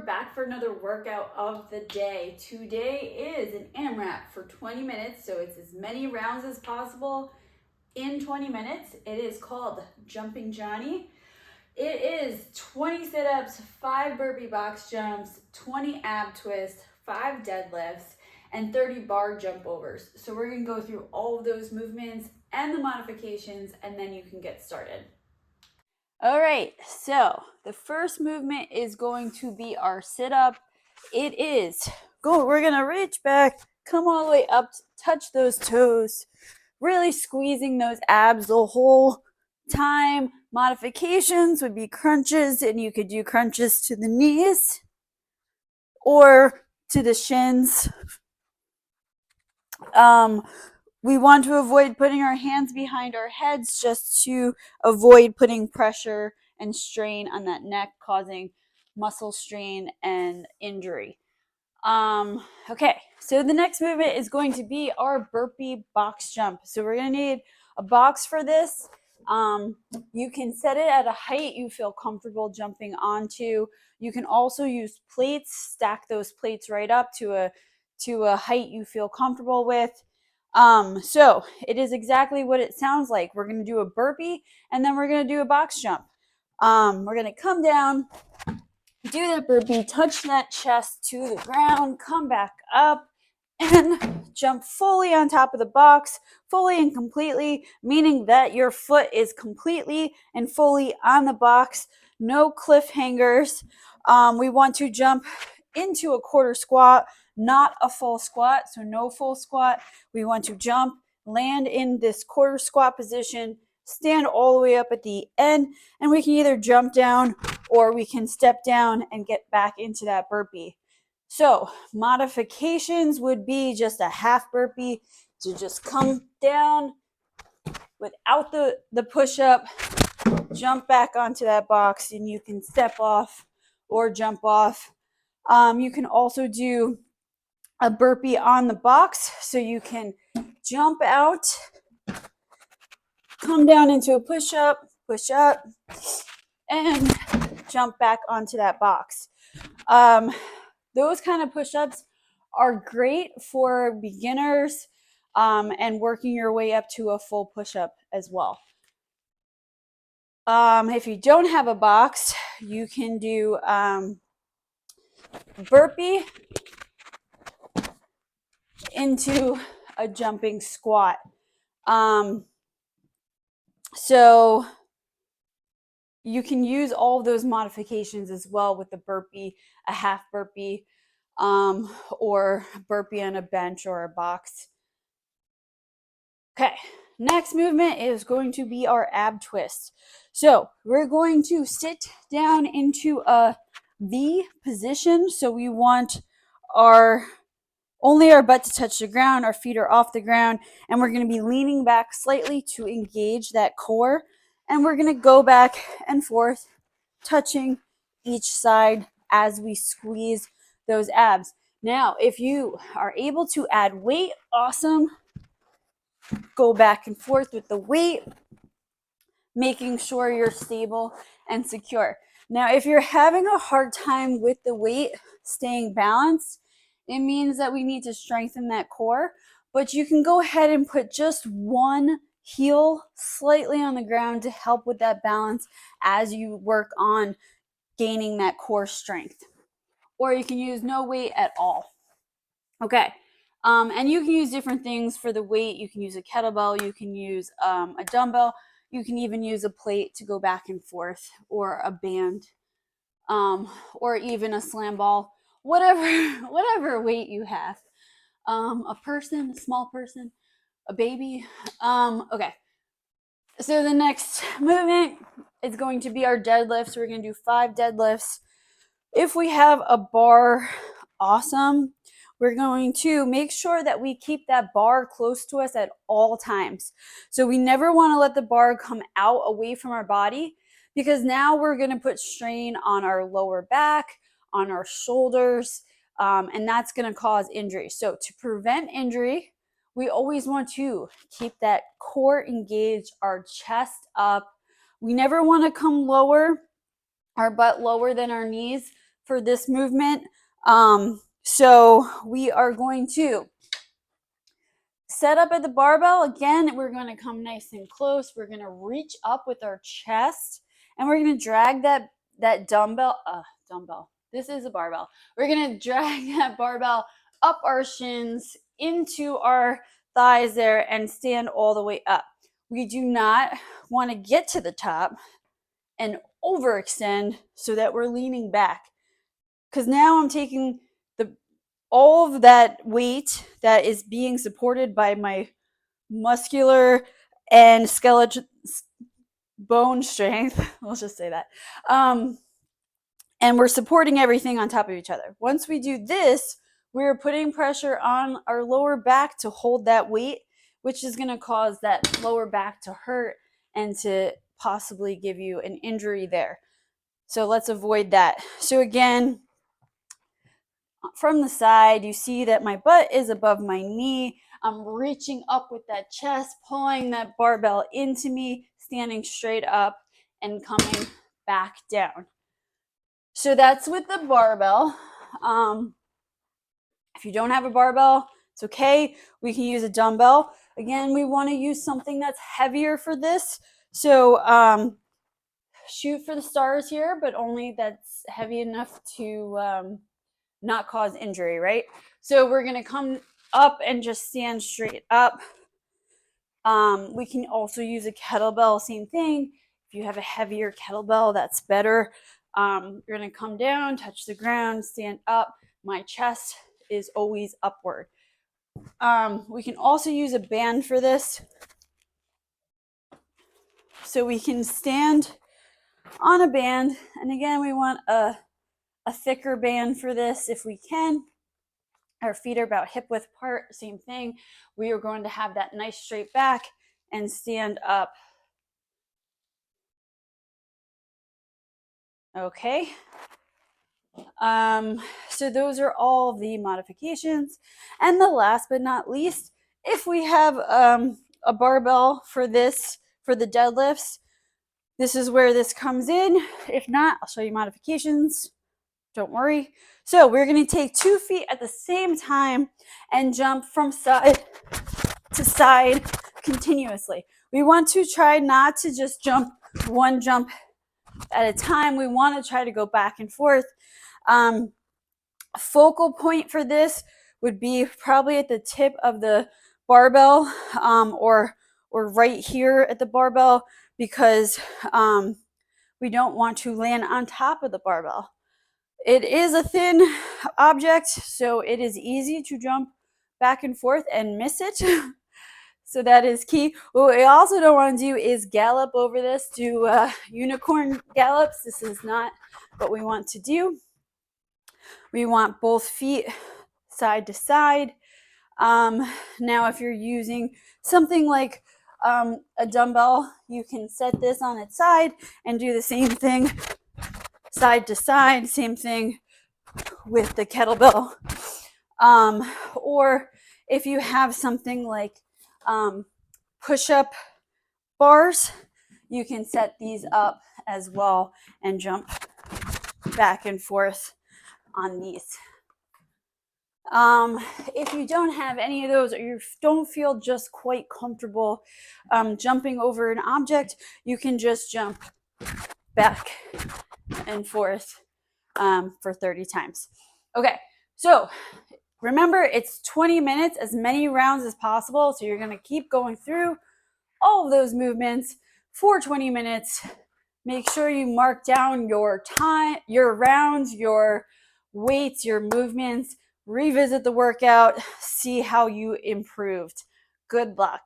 back for another workout of the day. Today is an AMRAP for 20 minutes, so it's as many rounds as possible in 20 minutes. It is called Jumping Johnny. It is 20 sit-ups, 5 burpee box jumps, 20 ab twists, 5 deadlifts, and 30 bar jump overs. So we're gonna go through all of those movements and the modifications, and then you can get started. All right, so the first movement is going to be our sit-up. We're gonna reach back, come all the way up, touch those toes, really squeezing those abs the whole time. Modifications would be crunches, and you could do crunches to the knees or to the shins. We want to avoid putting our hands behind our heads just to avoid putting pressure and strain on that neck, causing muscle strain and injury. Okay, so the next movement is going to be our burpee box jump. So we're going to need a box for this. You can set it at a height you feel comfortable jumping onto. You can also use plates, stack those plates right up to a height you feel comfortable with. So it is exactly what it sounds like. We're going to do a burpee and then we're going to do a box jump. We're going to come down, do that burpee, touch that chest to the ground, come back up and jump fully on top of the box, fully and completely, meaning that your foot is completely and fully on the box, no cliffhangers. We want to jump into a quarter squat, not a full squat, so no full squat. We want to jump, land in this quarter squat position, stand all the way up at the end, and we can either jump down or we can step down and get back into that burpee. So modifications would be just a half burpee to just come down without the push-up, jump back onto that box, and you can step off or jump off. You can also do a burpee on the box, so you can jump out, come down into a push-up, push up, and jump back onto that box. Those kind of push-ups are great for beginners and working your way up to a full push-up as well. If you don't have a box, you can do burpee into a jumping squat. So you can use all of those modifications as well with the burpee, a half burpee, or burpee on a bench or a box. Okay, next movement is going to be our ab twist. So we're going to sit down into a V position. So we want only our butt to touch the ground, our feet are off the ground, and we're going to be leaning back slightly to engage that core. And we're going to go back and forth, touching each side as we squeeze those abs. Now, if you are able to add weight, awesome. Go back and forth with the weight, making sure you're stable and secure. Now, if you're having a hard time with the weight staying balanced, it means that we need to strengthen that core, but you can go ahead and put just one heel slightly on the ground to help with that balance as you work on gaining that core strength. Or you can use no weight at all. Okay. And you can use different things for the weight. You can use a kettlebell, you can use a dumbbell, you can even use a plate to go back and forth, or a band, or even a slam ball, whatever weight you have. A person, a small person, a baby. Okay. So the next movement is going to be our deadlifts. So we're going to do 5 deadlifts. If we have a bar, awesome. We're going to make sure that we keep that bar close to us at all times. So we never want to let the bar come out away from our body, because now we're going to put strain on our lower back, on our shoulders, and that's going to cause injury. So to prevent injury, we always want to keep that core engaged, our chest up. We never want to come lower, our butt lower than our knees for this movement. So we are going to set up at the barbell. Again, we're going to come nice and close. We're going to reach up with our chest, and we're going to drag that dumbbell. This is a barbell. We're going to drag that barbell up our shins into our thighs there and stand all the way up. We do not want to get to the top and overextend so that we're leaning back, because now I'm taking all of that weight that is being supported by my muscular and skeletal bone strength. Let's just say that. And we're supporting everything on top of each other. Once we do this, we're putting pressure on our lower back to hold that weight, which is going to cause that lower back to hurt and to possibly give you an injury there. So let's avoid that. So again, from the side, you see that my butt is above my knee. I'm reaching up with that chest, pulling that barbell into me, standing straight up and coming back down. So that's with the barbell. If you don't have a barbell, it's okay. We can use a dumbbell. Again, we want to use something that's heavier for this. So shoot for the stars here, but only that's heavy enough to not cause injury, right? So we're going to come up and just stand straight up. We can also use a kettlebell, same thing. If you have a heavier kettlebell, that's better. You're going to come down, touch the ground, stand up. My chest is always upward. We can also use a band for this. So we can stand on a band. And again, we want a thicker band for this if we can. Our feet are about hip width apart, same thing. We are going to have that nice straight back and stand up. Okay. So those are all the modifications. And the last but not least, if we have a barbell for this, for the deadlifts, this is where this comes in. If not, I'll show you modifications. Don't worry. So we're going to take 2 feet at the same time and jump from side to side continuously. We want to try not to just jump one jump at a time. We want to try to go back and forth. Focal point for this would be probably at the tip of the barbell, or right here at the barbell, because we don't want to land on top of the barbell. It is a thin object, so it is easy to jump back and forth and miss it. So that is key. What we also don't want to do is gallop over this, do unicorn gallops. This is not what we want to do. We want both feet side to side. Now, if you're using something like a dumbbell, you can set this on its side and do the same thing side to side, same thing with the kettlebell. Or if you have something like push-up bars, you can set these up as well and jump back and forth on these. If you don't have any of those, or you don't feel just quite comfortable jumping over an object, you can just jump back and forth for 30 times. Okay, so remember, it's 20 minutes, as many rounds as possible. So you're going to keep going through all of those movements for 20 minutes. Make sure you mark down your time, your rounds, your weights, your movements. Revisit the workout, see how you improved. Good luck.